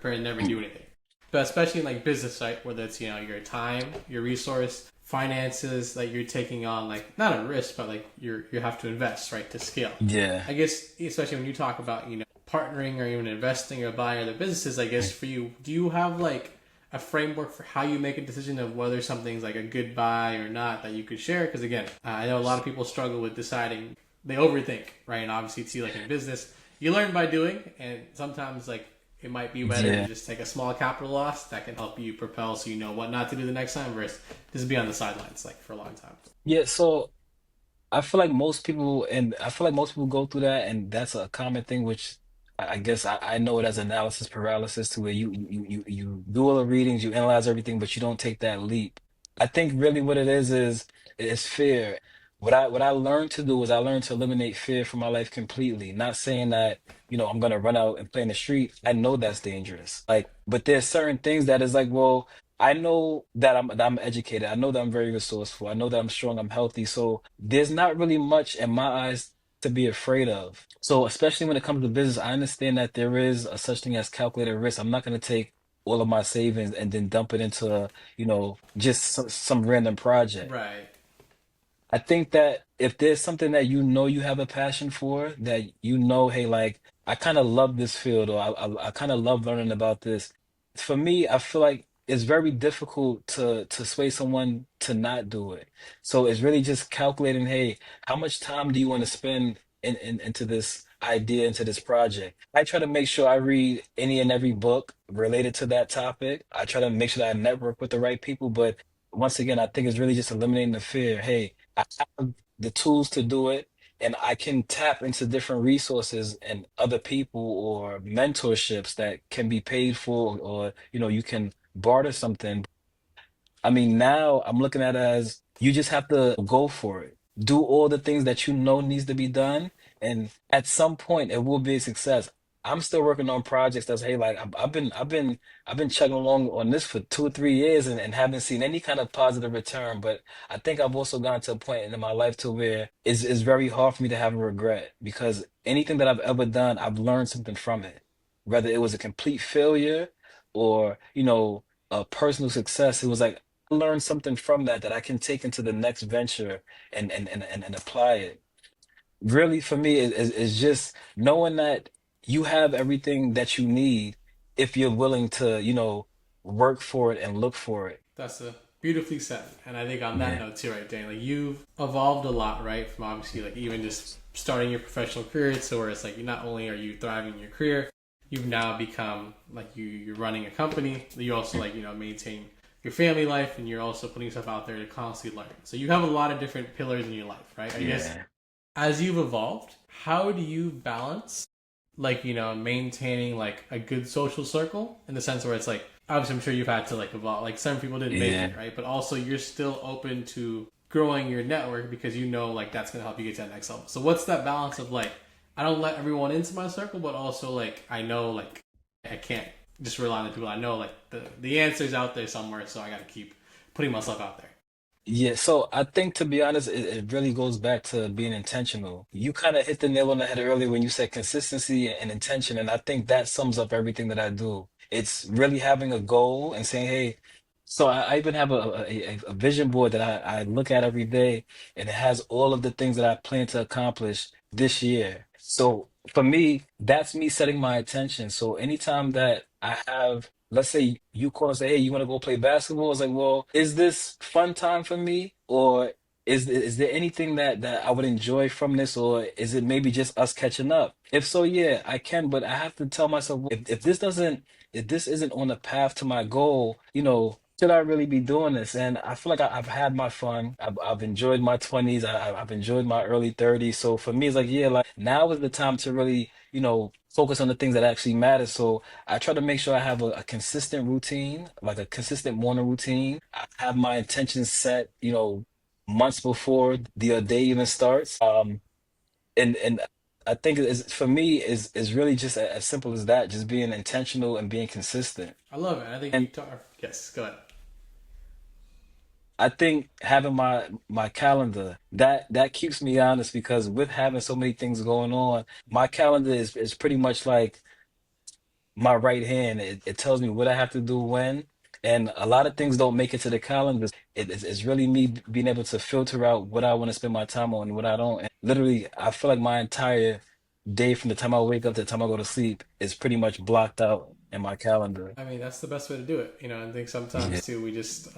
and never do anything. But especially in like business, right, whether it's your time, your resource, finances that you're taking on, like not a risk, but like you have to invest, right, to scale. yeah. I guess especially when you talk about partnering or even investing or buying other businesses, I guess for you, do you have like a framework for how you make a decision of whether something's like a good buy or not that you could share? Because again, I know a lot of people struggle with deciding. They overthink, right? And obviously, see, like in business, you learn by doing, and sometimes like it might be better to Yeah. just take a small capital loss that can help you propel, so you know what not to do the next time, versus just be on the sidelines like for a long time. Yeah, so I feel like most people go through that, and that's a common thing, which I guess I know it as analysis paralysis, to where you do all the readings, you analyze everything, but you don't take that leap. I think really what it is fear. What I learned to do is I learned to eliminate fear from my life completely. Not saying that, I'm gonna run out and play in the street. I know that's dangerous. Like, but there's certain things that is like, well, I know that I'm educated. I know that I'm very resourceful. I know that I'm strong. I'm healthy. So there's not really much in my eyes to be afraid of. So especially when it comes to business, I understand that there is a such thing as calculated risk. I'm not going to take all of my savings and then dump it into, just some random project. Right. I think that if there's something that you have a passion for, that hey, like I kind of love this field, or I kind of love learning about this. For me, I feel like it's very difficult to sway someone to not do it. So it's really just calculating, hey, how much time do you want to spend into this idea, into this project? I try to make sure I read any and every book related to that topic. I try to make sure that I network with the right people, but once again, I think it's really just eliminating the fear. Hey, I have the tools to do it, and I can tap into different resources and other people or mentorships that can be paid for, or you can barter something. I mean, now I'm looking at it as you just have to go for it. Do all the things that you know needs to be done, and at some point it will be a success. I'm still working on projects that's, hey, like I've been chugging along on this for 2 or 3 years, and haven't seen any kind of positive return. But I think I've also gotten to a point in my life to where it's very hard for me to have a regret, because anything that I've ever done, I've learned something from it. Whether it was a complete failure or, a personal success, it was like learn something from that I can take into the next venture and apply it. Really, for me, is just knowing that you have everything that you need if you're willing to, work for it and look for it. That's a beautifully said. And I think on that Yeah. note too, right, Dan, like you've evolved a lot, right? From obviously like even just starting your professional career, so where it's like not only are you thriving in your career, you've now become like you're running a company. You also like maintain your family life, and you're also putting yourself out there to constantly learn. So you have a lot of different pillars in your life, right? I guess Yeah. as you've evolved, how do you balance like maintaining like a good social circle in the sense where it's like obviously I'm sure you've had to like evolve, like some people didn't make it, Yeah. right? But also you're still open to growing your network because like that's going to help you get to that next level. So what's that balance of like I don't let everyone into my circle, but also like I know like I can't just rely on the people I know, like the answer's out there somewhere, so I got to keep putting myself out there. Yeah, so I think to be honest, it really goes back to being intentional. You kind of hit the nail on the head earlier when you said consistency and intention, and I think that sums up everything that I do. It's really having a goal and saying, hey, so I even have a vision board that I look at every day, and it has all of the things that I plan to accomplish this year. So for me, that's me setting my attention. So anytime that I have, let's say you call and say, hey, you want to go play basketball? It's like, well, is this fun time for me? Or is there anything that I would enjoy from this? Or is it maybe just us catching up? If so, yeah, I can, but I have to tell myself, if this isn't on the path to my goal, should I really be doing this? And I feel like I've had my fun. I've enjoyed my 20s. I've enjoyed my early 30s. So for me, it's like, yeah, like now is the time to really, focus on the things that actually matter. So I try to make sure I have a consistent routine, like a consistent morning routine. I have my intentions set, months before the day even starts. And I think it's for me is really just as simple as that, just being intentional and being consistent. I love it. I think you And talk. Yes, go ahead. I think having my calendar that keeps me honest because with having so many things going on, my calendar is pretty much like my right hand. It tells me what I have to do when. And a lot of things don't make it to the calendar. It's really me being able to filter out what I want to spend my time on and what I don't. And literally, I feel like my entire day from the time I wake up to the time I go to sleep is pretty much blocked out in my calendar. I mean, that's the best way to do it. I think Yeah. sometimes too we just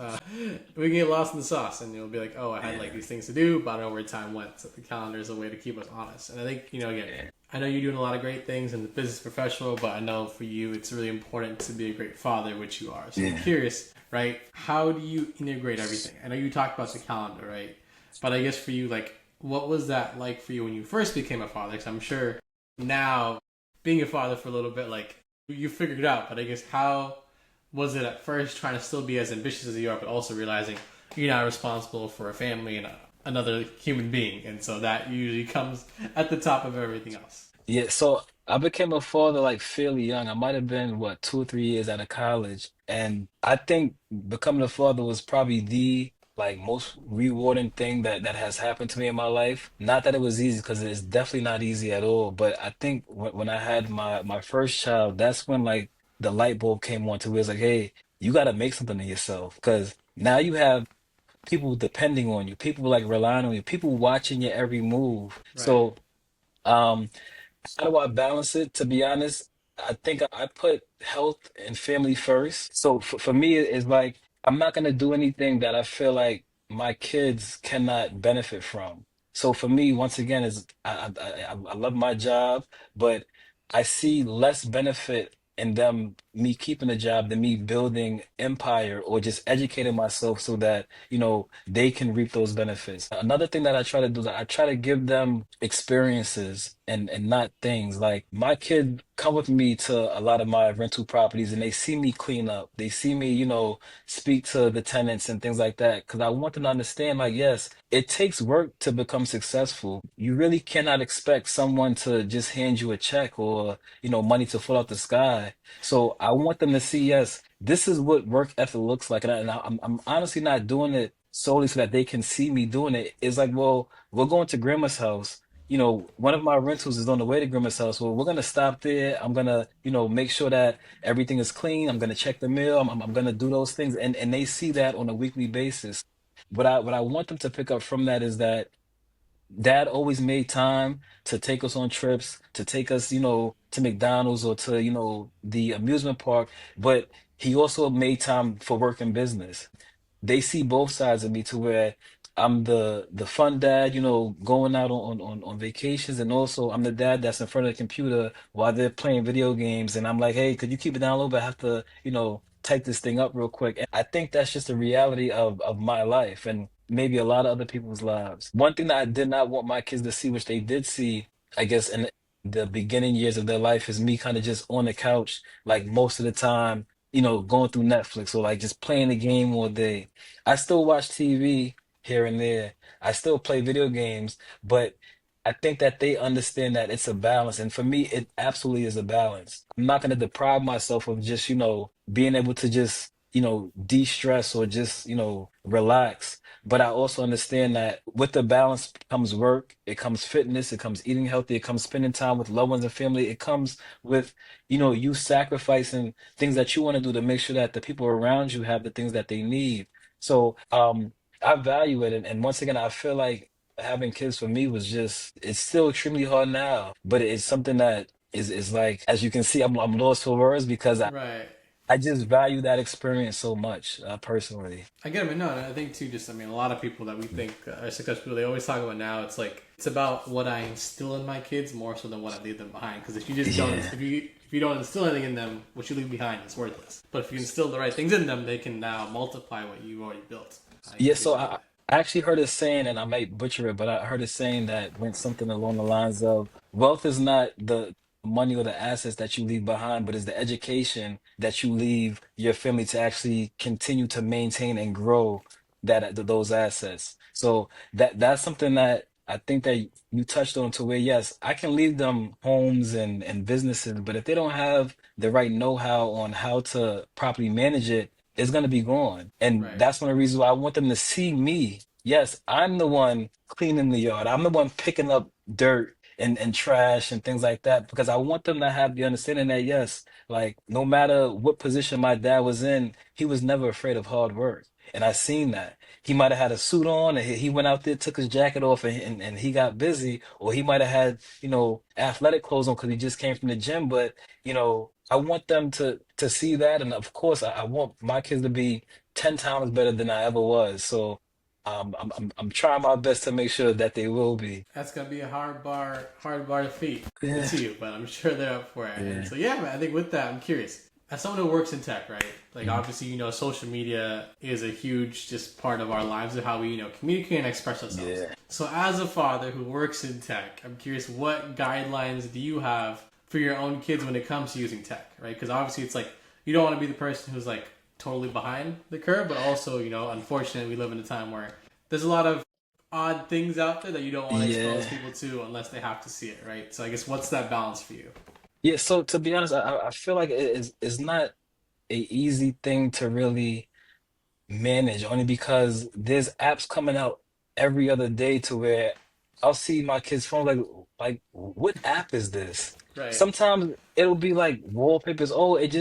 we can get lost in the sauce, and you'll be like, oh, I had like Yeah. these things to do, but I don't know where time went. So the calendar is a way to keep us honest. And I think again, Yeah. I know you're doing a lot of great things in the business professional, but I know for you it's really important to be a great father, which you are. So I'm Yeah. curious, right? How do you integrate everything? I know you talked about the calendar, right? But I guess for you, like, what was that like for you when you first became a father? Because I'm sure now being a father for a little bit, like you figured it out. But I guess how was it at first trying to still be as ambitious as you are, but also realizing you're not responsible for a family and another human being, and so that usually comes at the top of everything else. Yeah, so I became a father like fairly young. I might have been what 2 or 3 years out of college, and I think becoming a father was probably the like most rewarding thing that has happened to me in my life. Not that it was easy, because it's definitely not easy at all. But I think when I had my first child, that's when like the light bulb came on to where it's like, hey, you got to make something of yourself, because now you have people depending on you, people like relying on you, people watching your every move. Right. So. Um, how do I balance it? To be honest, I think I put health and family first. So for me, it's like I'm not gonna do anything that I feel like my kids cannot benefit from. So for me, once again, is I love my job, but I see less benefit in them me keeping a job than me building empire or just educating myself so that they can reap those benefits. Another thing that I try to do is I try to give them experiences and not things. Like my kid come with me to a lot of my rental properties and they see me clean up. They see me, speak to the tenants and things like that. Because I want them to understand, like, yes, it takes work to become successful. You really cannot expect someone to just hand you a check or, money to fall out the sky. So I want them to see, yes, this is what work ethic looks like. And I'm honestly not doing it solely so that they can see me doing it. It's like, well, we're going to grandma's house. One of my rentals is on the way to grandma's house. Well, we're gonna stop there. I'm gonna, make sure that everything is clean. I'm gonna check the mail. I'm gonna do those things, and they see that on a weekly basis. What I want them to pick up from that is that Dad always made time to take us on trips, to take us, to McDonald's or to, the amusement park, but he also made time for work and business. They see both sides of me to where I'm the fun dad, going out on vacations, and also I'm the dad that's in front of the computer while they're playing video games, and I'm like, hey, could you keep it down a little bit? I have to, type this thing up real quick. And I think that's just the reality of my life and maybe a lot of other people's lives. One thing that I did not want my kids to see, which they did see, I guess, in the beginning years of their life, is me kind of just on the couch, like most of the time, going through Netflix or like just playing the game all day. I still watch TV here and there. I still play video games, but I think that they understand that it's a balance. And for me, it absolutely is a balance. I'm not going to deprive myself of just, being able to just, de-stress or just, relax. But I also understand that with the balance comes work, it comes fitness, it comes eating healthy, it comes spending time with loved ones and family, it comes with, you sacrificing things that you want to do to make sure that the people around you have the things that they need. So, I value it. And once again, I feel like having kids for me was just, it's still extremely hard now, but it's something that is like, as you can see, I'm lost for words because Right. I just value that experience so much, personally. I get it, but no, I think too. Just I mean, a lot of people that we think are successful people, they always talk about now. It's like it's about what I instill in my kids more so than what I leave them behind. Because if you just don't, Yeah. if you don't instill anything in them, what you leave behind is worthless. But if you instill the right things in them, they can now multiply what you already built. I Yeah, so completely I, agree. I actually heard a saying, and I might butcher it, but I heard a saying that went something along the lines of wealth is not the money or the assets that you leave behind, but it's the education that you leave your family to actually continue to maintain and grow those assets. So that's something that I think that you touched on to where, yes, I can leave them homes and businesses, but if they don't have the right know-how on how to properly manage it, it's going to be gone. And Right. that's one of the reasons why I want them to see me. Yes, I'm the one cleaning the yard. I'm the one picking up dirt and trash and things like that because I want them to have the understanding that, yes, like no matter what position my dad was in, he was never afraid of hard work. And I seen that. He might have had a suit on and he went out there, took his jacket off and he got busy, or he might have had, athletic clothes on because he just came from the gym. But I want them to see that, and of course, I want my kids to be 10 times better than I ever was. So, I'm trying my best to make sure that they will be. That's gonna be a hard bar to Yeah, to you, but I'm sure they're up for it. And yeah, so, yeah, man, I think with that, I'm curious. As someone who works in tech, right? Like, mhm, obviously, social media is a huge just part of our lives of how we, communicate and express ourselves. yeah, So, as a father who works in tech, I'm curious, what guidelines do you have for your own kids when it comes to using tech, right? Because obviously, it's like you don't want to be the person who's like totally behind the curve, but also, unfortunately, we live in a time where there's a lot of odd things out there that you don't want to expose yeah, people to unless they have to see it, right? So I guess what's that balance for you? yeah. So to be honest, I feel like it's not a easy thing to really manage, only because there's apps coming out every other day to where I'll see my kids' phone like what app is this? Right. Sometimes it'll be like wallpapers. Oh, it's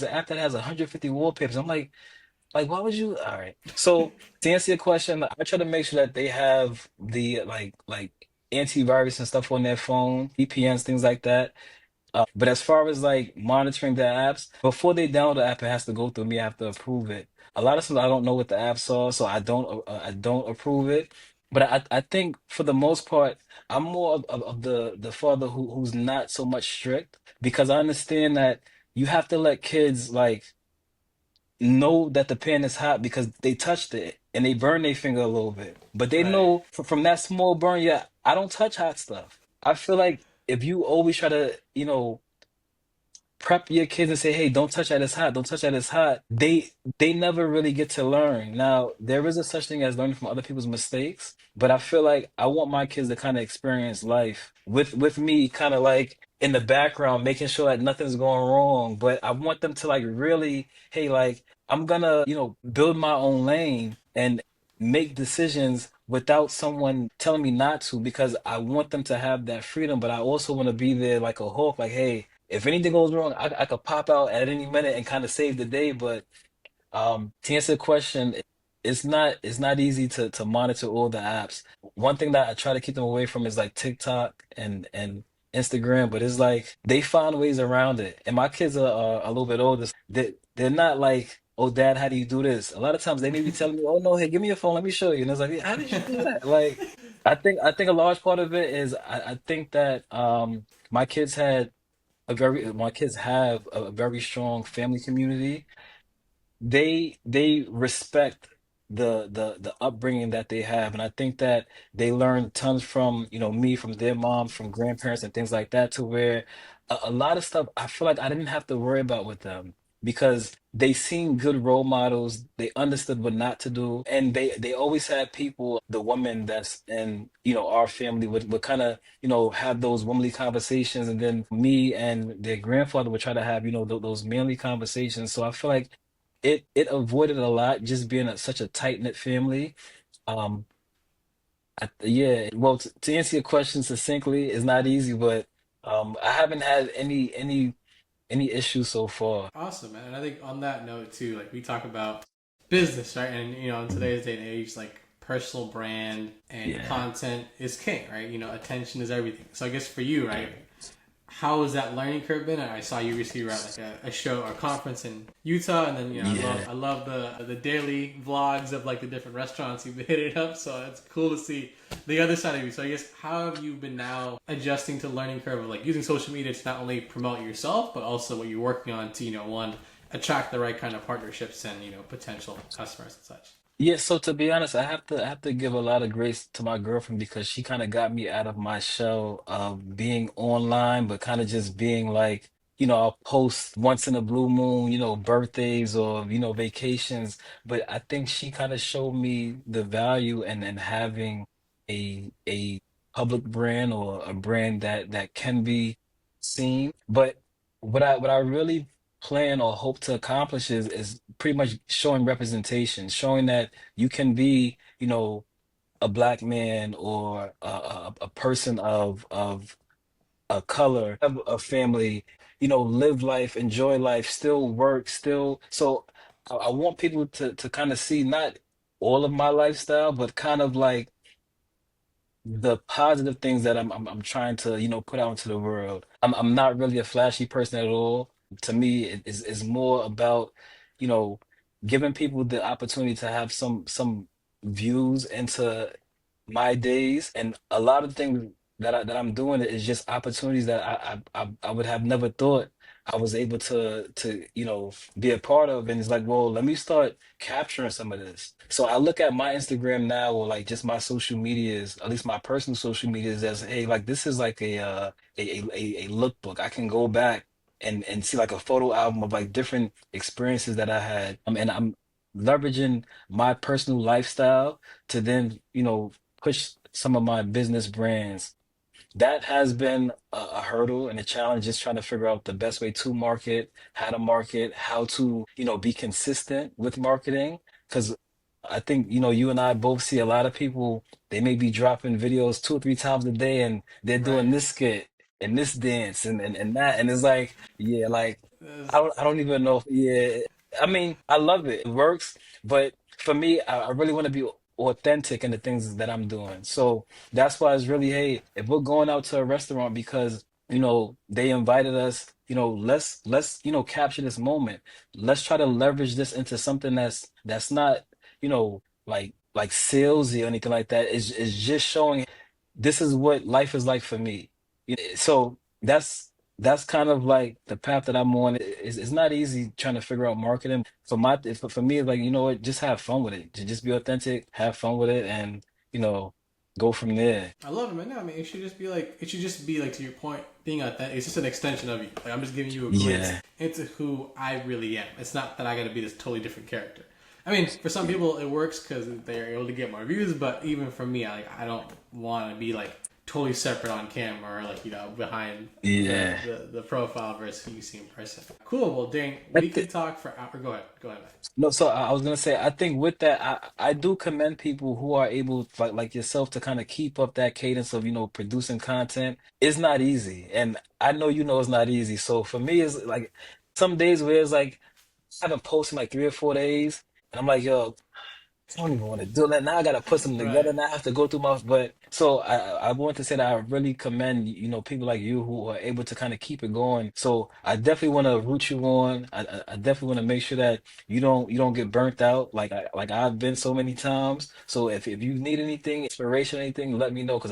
an app that has 150 wallpapers. I'm like why would you? All right. So to answer your question, I try to make sure that they have the like antivirus and stuff on their phone, VPNs, things like that. But as far as like monitoring the apps, before they download the app, it has to go through me. I have to approve it. A lot of times I don't know what the apps are, so I don't approve it. But I think for the most part, I'm more of the father who's not so much strict because I understand that you have to let kids like know that the pan is hot because they touched it and they burn their finger a little bit. But they Right. know from that small burn, yeah, I don't touch hot stuff. I feel like if you always try to, prep your kids and say, "Hey, don't touch that. It's hot. Don't touch that. It's hot." They never really get to learn. Now, there is a such thing as learning from other people's mistakes, but I feel like I want my kids to kind of experience life with me, kind of like in the background, making sure that nothing's going wrong. But I want them to like really, hey, like I'm gonna, build my own lane and make decisions without someone telling me not to because I want them to have that freedom, but I also want to be there like a hawk, like, hey, if anything goes wrong, I could pop out at any minute and kind of save the day. But to answer the question, it's not easy to monitor all the apps. One thing that I try to keep them away from is like TikTok and Instagram, but it's like they find ways around it. And my kids are a little bit older. They're not like "Oh, Dad, how do you do this?" A lot of times they may be telling me, "Oh no, hey, give me your phone, let me show you." And it's like, "How did you do that?" Like, I think a large part of it is I think that my kids had my kids have a very strong family community. They respect the upbringing that they have, and I think that they learn tons from, me, from their moms, from grandparents and things like that, to where a lot of stuff I feel like I didn't have to worry about with them, because they seen good role models, they understood what not to do, and they always had people, the woman that's in, our family would kind of, have those womanly conversations, and then me and their grandfather would try to have, those manly conversations. So I feel like it avoided a lot, just being such a tight-knit family. Um, yeah, well, to answer your question succinctly, it's not easy, but I haven't had any issues so far. Awesome, man. And I think on that note too, like we talk about business, right? And in Mhm. today's day and age, like personal brand and Yeah, content is king, right? Attention is everything. So I guess for you, right? yeah, How has that learning curve been? I saw you recently were at like a show or conference in Utah, and then yeah. I love the daily vlogs of like the different restaurants you've been hitting up. So it's cool to see the other side of you. So I guess how have you been now adjusting to learning curve of like using social media to not only promote yourself but also what you're working on to one attract the right kind of partnerships and potential customers and such. Yeah, so to be honest, I have to give a lot of grace to my girlfriend, because she kind of got me out of my shell of being online, but kind of just being like, I'll post once in a blue moon, birthdays or, vacations. But I think she kind of showed me the value and having a public brand, or a brand that can be seen. But what I really plan or hope to accomplish is pretty much showing representation, showing that you can be, a black man, or a person of a color, have a family, live life, enjoy life, still work, still. So I want people to kind of see not all of my lifestyle, but kind of like the positive things that I'm trying to, put out into the world. I'm not really a flashy person at all. To me, it's more about, you know, giving people the opportunity to have some views into my days, and a lot of things that I'm doing is just opportunities that I would have never thought I was able to be a part of. And it's like, well, let me start capturing some of this. So I look at my Instagram now, or like just my social medias, at least my personal social medias, as, hey, like this is like a lookbook. I can go back and see like a photo album of like different experiences that I had. And I'm leveraging my personal lifestyle to then, push some of my business brands. That has been a hurdle and a challenge, just trying to figure out the best way to market, how to, be consistent with marketing. Because I think, you and I both see a lot of people, they may be dropping videos 2 or 3 times a day, and they're doing Right. this skit and this dance and that. And it's like, yeah, like I don't even know. Yeah. I mean, I love it. It works. But for me, I really want to be authentic in the things that I'm doing. So that's why it's really, hey, if we're going out to a restaurant because, they invited us, let's, capture this moment. Let's try to leverage this into something that's not, like salesy or anything like that. It's just showing, this is what life is like for me. So that's kind of like the path that I'm on. It's not easy trying to figure out marketing. For me, it's like, you know what, just have fun with it. Just be authentic, have fun with it, and you know, go from there. I love it, man. No, I mean, it should just be like to your point, being authentic. It's just an extension of you. Like I'm just giving you a glimpse Yeah, into who I really am. It's not that I got to be this totally different character. I mean, for some people it works because they're able to get more views, but even for me, I don't want to be like totally separate on camera or like behind yeah. the profile versus who you see in person. Cool. Well, Dane, I we could thi- talk for hours. Go ahead, man. no, so I was gonna say, I think with that, I do commend people who are able, like yourself, to kind of keep up that cadence of, producing content. It's not easy, and I know it's not easy. So for me, it's like some days where it's like I haven't posted in like 3 or 4 days, and I'm like, yo. I don't even want to do that. Now I gotta put something Right. together. Now I have to go through my. But so I want to say that I really commend people like you who are able to kind of keep it going. So I definitely want to root you on. I definitely want to make sure that you don't get burnt out like I've been so many times. So if you need anything, inspiration, anything, let me know because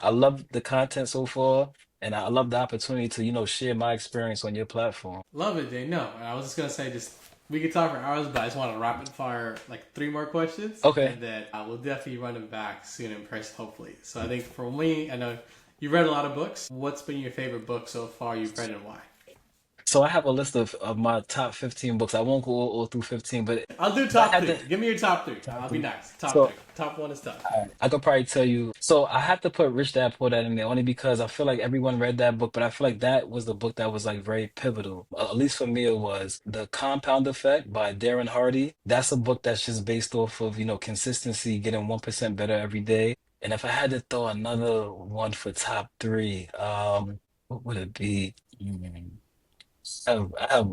I love the content so far, and I love the opportunity to share my experience on your platform. Love it, Jay. No, I was just gonna say, just we could talk for hours, but I just want to rapid fire like three more questions, Okay. and then we'll definitely run them back soon in person, hopefully. So I think for me, I know you've read a lot of books. What's been your favorite book so far you've read and why? So I have a list of my top 15 books. I won't go all through 15, but I'll do if I top had three. to Give me your top three. top I'll be three. nice. Top So three. Top one is tough. I could probably tell you. So I have to put Rich Dad Poor Dad in there only because I feel like everyone read that book, but I feel like that was the book that was like very pivotal. At least for me, it was The Compound Effect by Darren Hardy. That's a book that's just based off of, consistency, getting 1% better every day. And if I had to throw another one for top three, what would it be? I have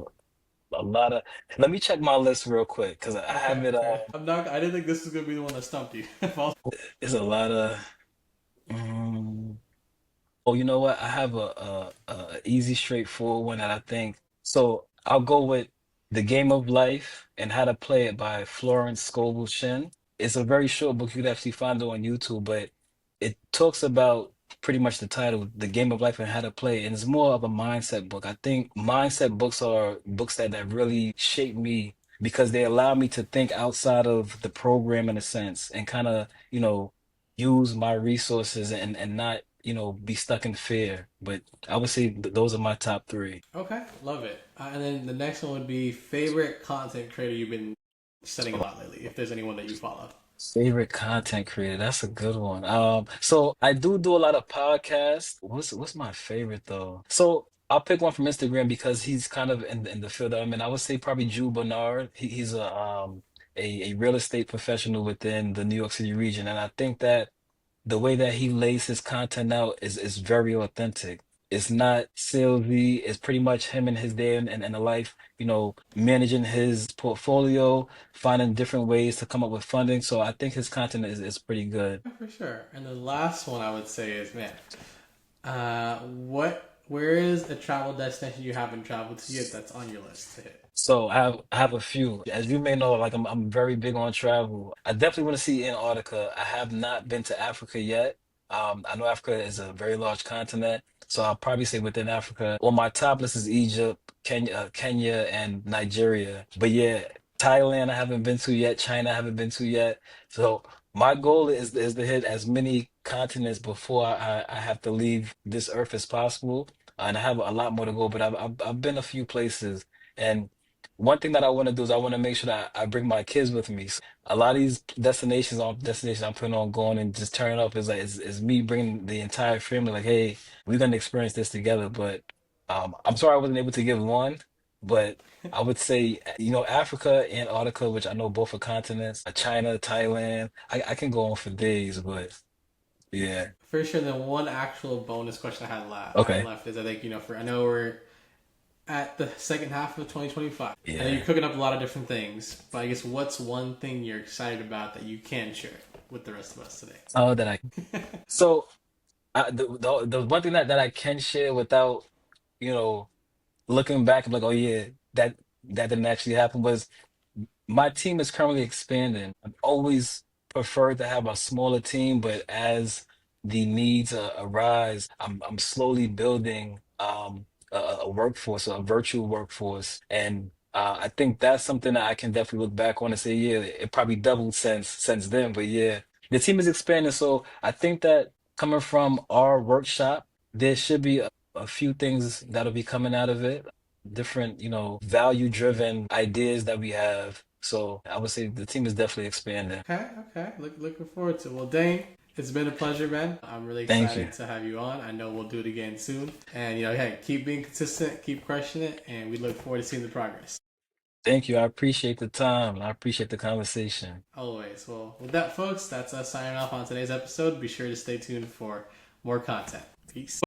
a lot of. Let me check my list real quick because I Okay, have it. okay. I'm not. I didn't think this was gonna be the one that stumped you. It's a lot of. Um, oh, you know what? I have a easy, straightforward one that I think. So I'll go with The Game of Life and How to Play It by Florence Scovel Shinn. It's a very short book. You'd actually find it on YouTube, but it talks about pretty much the title, The Game of Life and How to Play It. And it's more of a mindset book. I think mindset books are books that really shape me because they allow me to think outside of the program in a sense and kind of, use my resources and not be stuck in fear. But I would say those are my top three. Okay, love it. And then the next one would be favorite content creator you've been studying a So, lot lately. If there's anyone that you follow. favorite content creator, that's a good one. So I do a lot of podcasts. What's my favorite though? So I'll pick one from Instagram because he's kind of in the field that I'm in. I would say probably Drew Bernard. He's a real estate professional within the New York City region, and I think that the way that he lays his content out is very authentic. It's not salesy. It's pretty much him and his day and the life, managing his portfolio, finding different ways to come up with funding. So I think his content is pretty good. For sure. And the last one I would say is, man, where is a travel destination you haven't traveled to yet that's on your list to hit? So I have a few. As you may know, like I'm very big on travel. I definitely want to see Antarctica. I have not been to Africa yet. I know Africa is a very large continent, so I'll probably say within Africa. On my top list is Egypt, Kenya, and Nigeria. But yeah, Thailand I haven't been to yet. China I haven't been to yet. So my goal is to hit as many continents before I have to leave this earth as possible. And I have a lot more to go, but I've been a few places. And one thing that I want to do is I want to make sure that I bring my kids with me. So a lot of these destinations I'm planning on going and just turning up is me bringing the entire family. Like, hey, we're gonna experience this together. But I'm sorry I wasn't able to give one, but I would say Africa, Antarctica, which I know both are continents, China, Thailand. I can go on for days, but yeah. For sure. The one actual bonus question I had Okay. left is, I think, I know we're at the second half of 2025. I know you're Yeah. cooking up a lot of different things, but I guess what's one thing you're excited about that you can share with the rest of us today? Oh, that I so the one thing that I can share without you know looking back, I'm like, oh yeah, that didn't actually happen. Was my team is currently expanding. I've always preferred to have a smaller team, but as the needs arise, I'm slowly building a workforce, a virtual workforce, and I think that's something that I can definitely look back on and say, yeah, it probably doubled since then. But yeah, the team is expanding, so I think that coming from our workshop, there should be a few things that'll be coming out of it different, value driven ideas that we have. So I would say the team is definitely expanding. Okay, okay. Looking forward to it. Well, Dane, it's been a pleasure, man. I'm really Thank you. excited to have you on. I know we'll do it again soon. And, hey, keep being consistent, keep crushing it, and we look forward to seeing the progress. Thank you. I appreciate the time. I appreciate the conversation. Always. Well, with that, folks, that's us signing off on today's episode. Be sure to stay tuned for more content. Peace.